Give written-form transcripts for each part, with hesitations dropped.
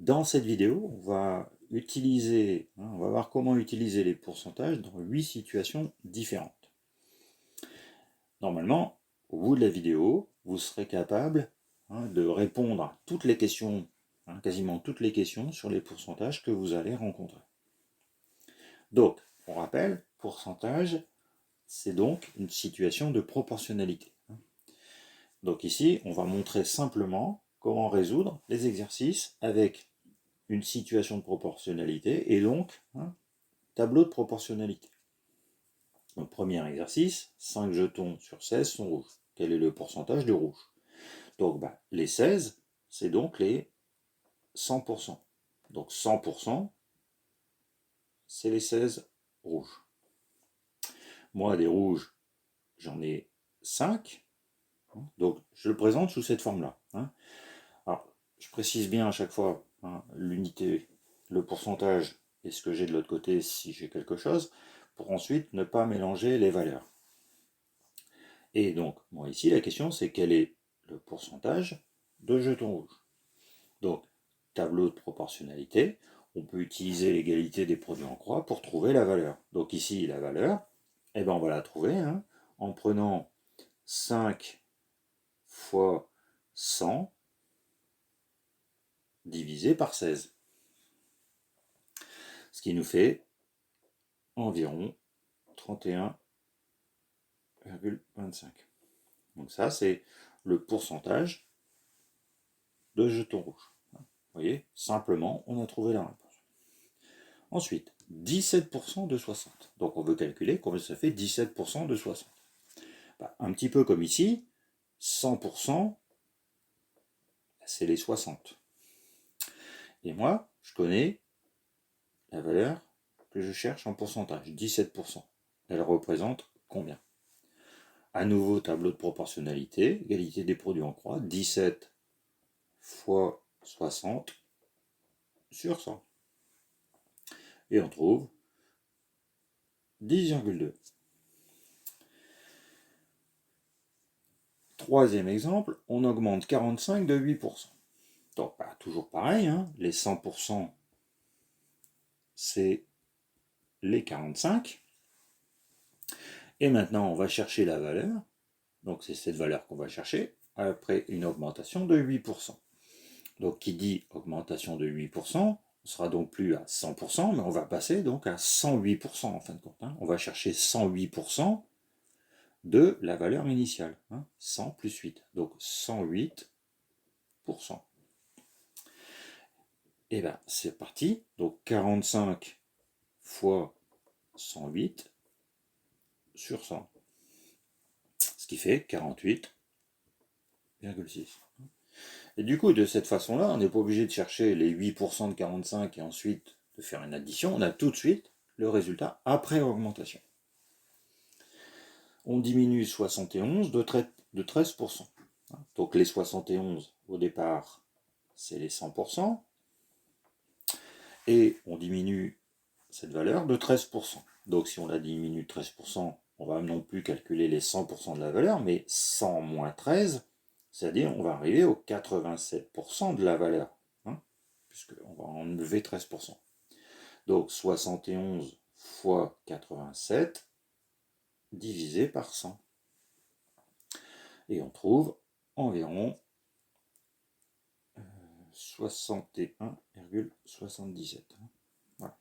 Dans cette vidéo, on va voir comment utiliser les pourcentages dans 8 situations différentes. Normalement, au bout de la vidéo, vous serez capable de répondre à toutes les questions, quasiment toutes les questions sur les pourcentages que vous allez rencontrer. Donc, on rappelle, pourcentage, c'est donc une situation de proportionnalité. Donc ici, on va montrer simplement comment résoudre les exercices avec une situation de proportionnalité et donc tableau de proportionnalité. Donc premier exercice, 5 jetons sur 16 sont rouges. Quel est le pourcentage de rouge? Donc les 16, c'est donc les 100%. Donc 100%, c'est les 16 rouges. Moi, des rouges, j'en ai 5. Donc je le présente sous cette forme-là. Alors, je précise bien à chaque fois l'unité, le pourcentage et ce que j'ai de l'autre côté si j'ai quelque chose, pour ensuite ne pas mélanger les valeurs. Et donc, moi ici, la question c'est quel est le pourcentage de jetons rouges. Donc, tableau de proportionnalité, on peut utiliser l'égalité des produits en croix pour trouver la valeur. Donc ici, la valeur, on va la trouver en prenant 5 fois 100 divisé par 16. Ce qui nous fait environ 31,25. Donc ça, c'est le pourcentage de jetons rouges. Vous voyez, simplement, on a trouvé la réponse. Ensuite, 17% de 60. Donc on veut calculer combien ça fait 17% de 60. Un petit peu comme ici, 100%, c'est les 60. Et moi, je connais la valeur que je cherche en pourcentage, 17%. Elle représente combien? À nouveau, tableau de proportionnalité, égalité des produits en croix, 17 fois 60 sur 100. Et on trouve 10,2. Troisième exemple, on augmente 45 de 8%. Donc, toujours pareil, les 100%, c'est les 45. Et maintenant, on va chercher la valeur. Donc, c'est cette valeur qu'on va chercher après une augmentation de 8%. Donc, qui dit augmentation de 8%, on sera donc plus à 100%, mais on va passer donc à 108% en fin de compte. On va chercher 108% de la valeur initiale. 100 plus 8. Donc, 108%. Et bien, c'est parti. Donc, 45 fois 108 sur 100. Ce qui fait 48,6. Et du coup, de cette façon-là, on n'est pas obligé de chercher les 8% de 45 et ensuite de faire une addition. On a tout de suite le résultat après augmentation. On diminue 71 de 13%. Donc les 71 au départ, c'est les 100%. Et on diminue cette valeur de 13%. Donc si on la diminue de 13%, on va non plus calculer les 100% de la valeur, mais 100 moins 13, c'est-à-dire on va arriver au 87% de la valeur, puisqu'on va enlever 13%. Donc 71 fois 87 divisé par 100. Et on trouve environ 61,77. Voilà.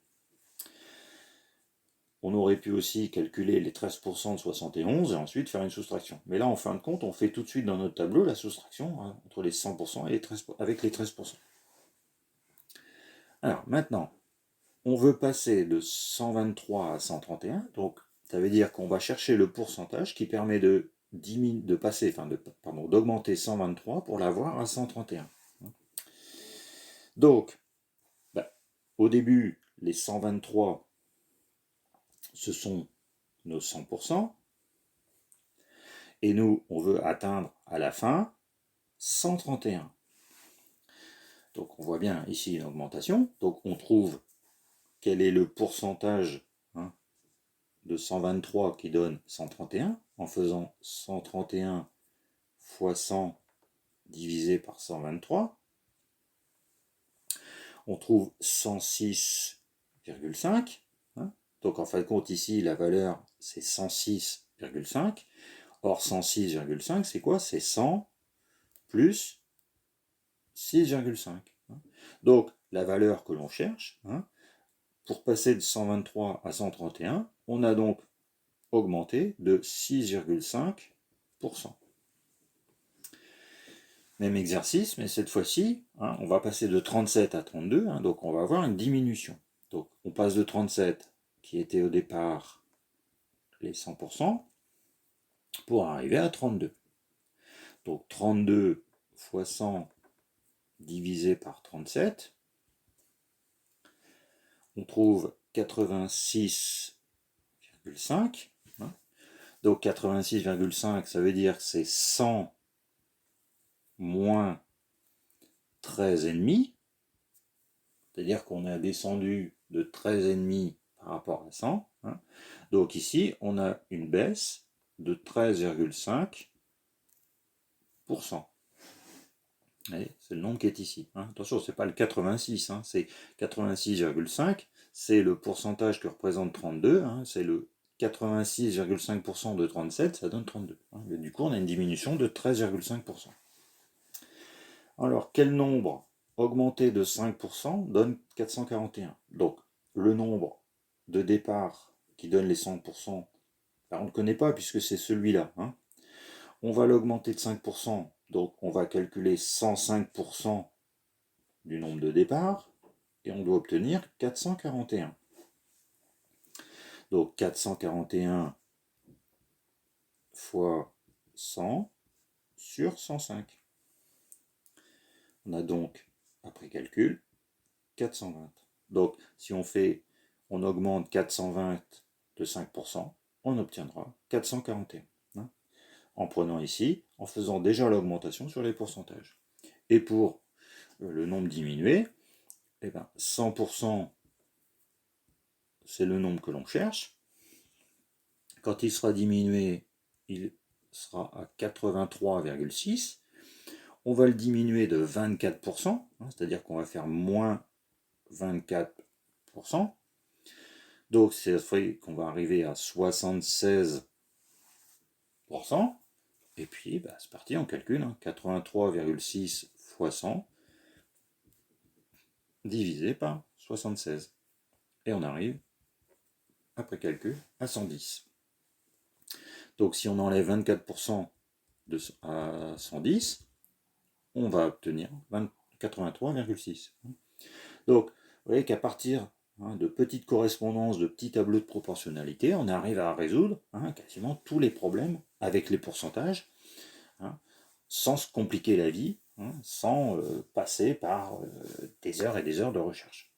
On aurait pu aussi calculer les 13% de 71 et ensuite faire une soustraction. Mais là, en fin de compte, on fait tout de suite dans notre tableau la soustraction entre les 100% et les 13%, avec les 13%. Alors maintenant, on veut passer de 123 à 131, donc ça veut dire qu'on va chercher le pourcentage qui permet d'augmenter 123 pour l'avoir à 131. Donc, au début, les 123, ce sont nos 100%, et nous, on veut atteindre à la fin 131. Donc on voit bien ici une augmentation, donc on trouve quel est le pourcentage de 123 qui donne 131, en faisant 131 fois 100 divisé par 123. On trouve 106,5. Hein. Donc en fin de compte, ici, la valeur, c'est 106,5. Or, 106,5, c'est quoi? C'est 100 plus 6,5. Hein. Donc, la valeur que l'on cherche, hein, pour passer de 123 à 131, on a donc augmenté de 6,5%. Même exercice, mais cette fois-ci, hein, on va passer de 37 à 32, hein, donc on va avoir une diminution. Donc on passe de 37, qui était au départ les 100%, pour arriver à 32. Donc 32 fois 100 divisé par 37, on trouve 86,5. Hein. Donc 86,5, ça veut dire que c'est 100 moins 13,5. C'est-à-dire qu'on a descendu de 13,5 par rapport à 100. Hein. Donc ici, on a une baisse de 13,5%. C'est le nombre qui est ici. Hein. Attention, ce n'est pas le 86, hein, c'est 86,5. C'est le pourcentage que représente 32. Hein, c'est le 86,5% de 37, ça donne 32. Hein. Du coup, on a une diminution de 13,5%. Alors, quel nombre augmenté de 5% donne 441? Donc, le nombre de départ qui donne les 100%, on ne connaît pas puisque c'est celui-là. Hein. On va l'augmenter de 5%, donc on va calculer 105% du nombre de départ, et on doit obtenir 441. Donc 441 fois 100 sur 105. On a donc, après calcul, 420. Donc si on augmente 420 de 5%, on obtiendra 441. Hein, en prenant ici, en faisant déjà l'augmentation sur les pourcentages. Et pour le nombre diminué, eh ben 100%, c'est le nombre que l'on cherche. Quand il sera diminué, il sera à 83,6. On va le diminuer de 24%, hein, c'est-à-dire qu'on va faire moins 24%. Donc c'est qu'on va arriver à 76%. Et puis c'est parti, on calcule, hein, 83,6 fois 100 divisé par 76. Et on arrive, après calcul, à 110. Donc si on enlève 24% à 110, on va obtenir 83,6. Donc, vous voyez qu'à partir de petites correspondances, de petits tableaux de proportionnalité, on arrive à résoudre quasiment tous les problèmes avec les pourcentages, sans se compliquer la vie, sans passer par des heures et des heures de recherche.